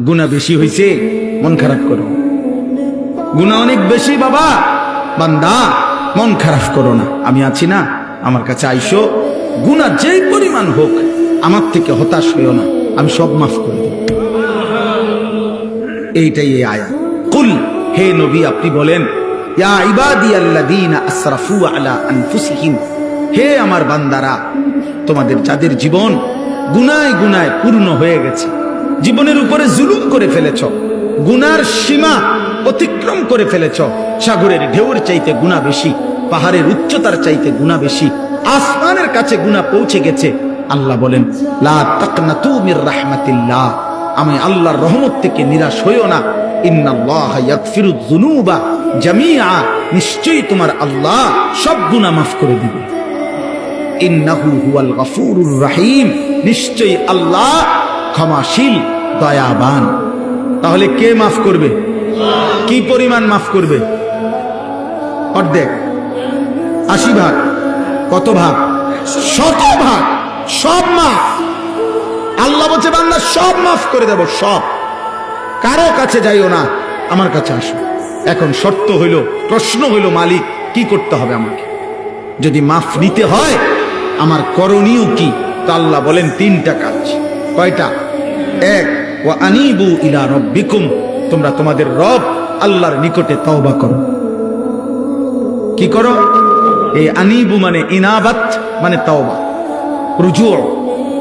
গুনাহ বেশি হয়েছে, মন খারাপ করো। গুনাহ অনেক বেশি বাবা, বান্দা মন খারাপ করো না। আমি আছি না, আমার কাছে আইসো, গুনাহ যেই পরিমাণ হোক আমার থেকে হতাশ হইও না, আমি সব মাফ করে দেব। এইটাই এই আয়াত। কুল, হে নবী আপনি বলেন, ইয়া ইবাদিয়াল্লাযীনা আসরাফু আলা আনফুসিহিম, হে আমার বান্দারা, তোমাদের যাদের জীবন গুনায় গুনায় পূর্ণ হয়ে গেছে, জীবনের উপরে জুলুম করে ফেলেছ, গুনার সীমা অতিক্রম করে ফেলেছ, সাগরের ঢেউর চাইতে গুনাহ বেশি, পাহাড়ের উচ্চতার চাইতে গুনাহ বেশি, আসমানের কাছে গুনাহ পৌঁছে গেছে। আল্লাহ বলেন, লা তাকনাতু মির রাহমাতিল্লাহ, আমি আল্লাহর রহমত থেকে নিরাশ হইও না। ইন্নাল্লাহা ইয়াগফিরুয যুনুবা জামিআ, নিশ্চয়ই তোমার আল্লাহ সব গুনাহ মাফ করে দিবে। ইন্নাহু হুয়াল গফুরুর রহিম, নিশ্চয়ই আল্লাহ ক্ষমাশীল দয়াবান। তাহলে কে মাফ করবে? কি পরিমাণ মাফ করবে? অর্ধেক, 80 ভাগ, কত ভাগ? 100 ভাগ, সব মাফ। আল্লাহ বলছে বান্দা সব মাফ করে দেব, সব। কারো কাছে যাইও না, আমার কাছে আসো। এখন শর্ত হইল, প্রশ্ন হইল, মালিক কি করতে হবে আমাকে? যদি মাফ নিতে হয় আমার করণীয় কি? তো আল্লাহ বলেন 3টা কাজ। কয়টা? 1, ওয়া আনিবু ইলা রাব্বিকুম, তোমরা তোমাদের রব আল্লাহর নিকটে তওবা করো। কি করো? এই আনিবু মানে ইনাবাত, মানে তওবা, রুজু,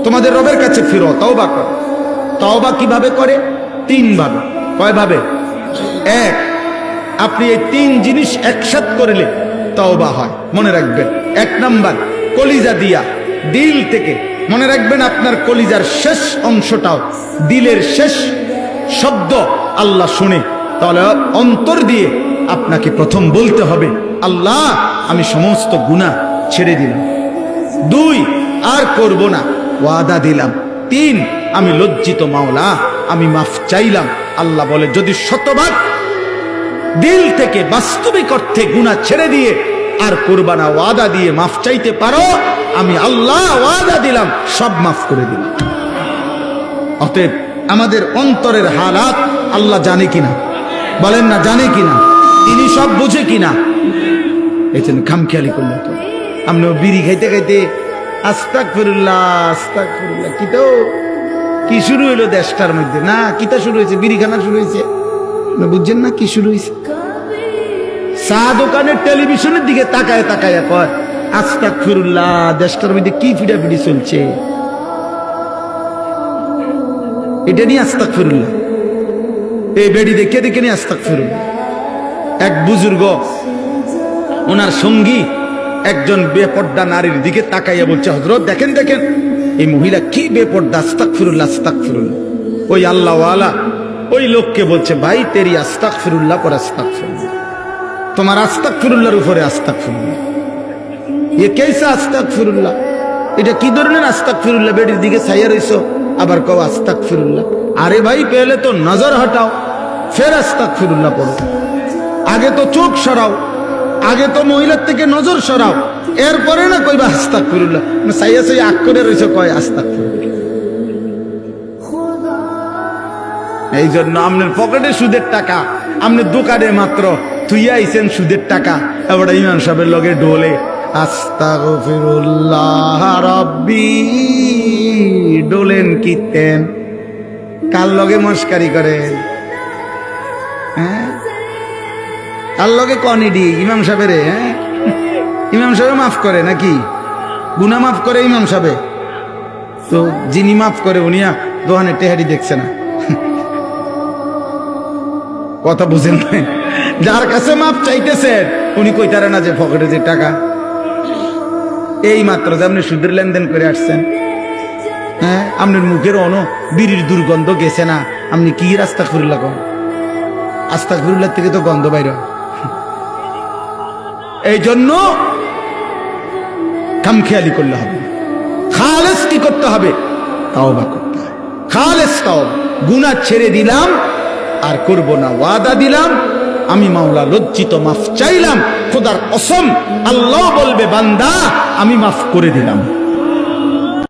তোমাদের রবের কাছে ফিরো, তওবা করো। তওবা কিভাবে করে? 3 ভাবে। কয় ভাবে? 1, আপনি এই 3 জিনিস একসাথে করলে তওবা হয়, মনে রাখবেন। 1 নাম্বার, কলিজা দিয়া, দিল থেকে। মনে রাখবেন আপনার কলিজার শেষ অংশটাও দিলের শেষ শব্দ আল্লাহ শুনে, তাহলে অন্তর দিয়ে আপনাকে প্রথম বলতে হবে, আল্লাহ আমি সমস্ত গুনাহ ছেড়ে দিলাম। 2, আর করব না, ওয়াদা দিলাম। 3, আমি লজ্জিত মাওলা, আমি মাফ চাইলাম। আল্লাহ বলে, যদি 100 দিল থেকে বাস্তবিক অর্থে গুনাহ ছেড়ে দিয়ে আর করবা না, ওয়াদা দিয়ে মাফ চাইতে পারো, আমি আল্লাহ ওয়াদা দিলাম সব মাফ করে দিলাম। অতএব আমাদের অন্তরের হালাত আল্লাহ জানে কিনা? বলেন না, জানে কিনা? তিনি সব বুঝে কিনা? এই জন্য খামখেয়ালি করলে তো আমরা বিড়ি খাইতে খাইতে আস্তাগফিরুল্লাহ আস্তাগফিরুল্লাহ, কি শুরু হইলো দেশটার মধ্যে? না, কিতা শুরু হয়েছে? বিড়ি খানা শুরু হয়েছে। বুঝছেন না কি শুরু হয়েছে? চা দোকানের টেলিভিশনের দিকে তাকায় তাকায় কয় আস্তাগফিরুল্লাহ, দেশটার মধ্যে কি ফিডাফিডি চলছে, এটা নিয়ে আস্তাগফিরুল্লাহ। এই বেড়ি দেখে দেখে নিয়ে আস্তাগফিরুল্লাহ। এক বুজুর্গ, ওনার সঙ্গী একজন বেপর্দা নারীর দিকে তাকাইয়া বলছে, হযরত দেখেন দেখেন এই মহিলা কি বেপর্দা, আস্তাগফিরুল্লাহ আস্তাগফিরুল্লাহ। ওই আল্লাহওয়ালা ওই লোককে বলছে, ভাই তেরি আস্তাগফিরুল্লাহ পর আস্তাগফিরুল্লাহ, তোমার আস্তাগফিরুল্লাহর উপরে আস্তাগফিরুল্লাহ। এ কেসা আস্তাগফিরুল্লাহ? এটা কি ধরনের আস্তাগফিরুল্লাহ? বেডির দিকে ছাইয়া রইছো, আবার কও আস্তাগফিরুল্লাহ। আরে ভাই, পেলে তো নজর হটাও, ফের আস্তাগফিরুল্লাহ পড়ো। আগে তো চোখ সরাও, আগে তো মহিলার থেকে নজর সরাও, এরপরে না কইবা আস্তাগফিরুল্লাহ। ছাইয়া ছাইয়া আগ করে রইছো, কয় আস্তাগফিরুল্লাহ। এই জন্য আপনার পকেটে সুদের টাকা, আপনার দোকানে মাত্র তুইয়া আইছেন সুদের টাকা, এবার ইমাম সাহেবের লগে ডোলে আস্তাগফিরুল্লাহ রাব্বি, ডোলেন কিতেন, কার লগে মস্কারি করেন? হ্যাঁ, কার লগে কনিডি? ইমাম সাহেবের। হ্যাঁ, ইমাম সাহেব মাফ করে নাকি? গুনাহ মাফ করে ইমাম সাহেব? তো যিনি মাফ করে উনিয়া দোহানে টেহারি দেখছে না, কথা বুঝেন না? যার কাছে মাপ চাইতেছেন উনি কইতারে না যে পকেটে যে টাকা। এই মাত্র যে আপনি সুদের লেনদেন করে আসছেন, হ্যাঁ, আপনার মুখের অন বিড়ির দুর্গন্ধ গেছে না, আপনি কি আস্তাগফিরুল্লাহ করেন? আস্তাগফিরুল্লাহ থেকে তো গন্ধ বাইর হয়। এই জন্য খামখেয়ালি করলে হবে, খালেস কি করতে হবে? তাওবা করতে হবে, খালেস তাওবা। গুনাহ ছেড়ে দিলাম আর করব না, ওয়াদা দিলাম, আমি মাওলা লজ্জিত, মাফ চাইলাম, খোদার কসম আল্লাহ বলবে বান্দা আমি মাফ করে দিলাম।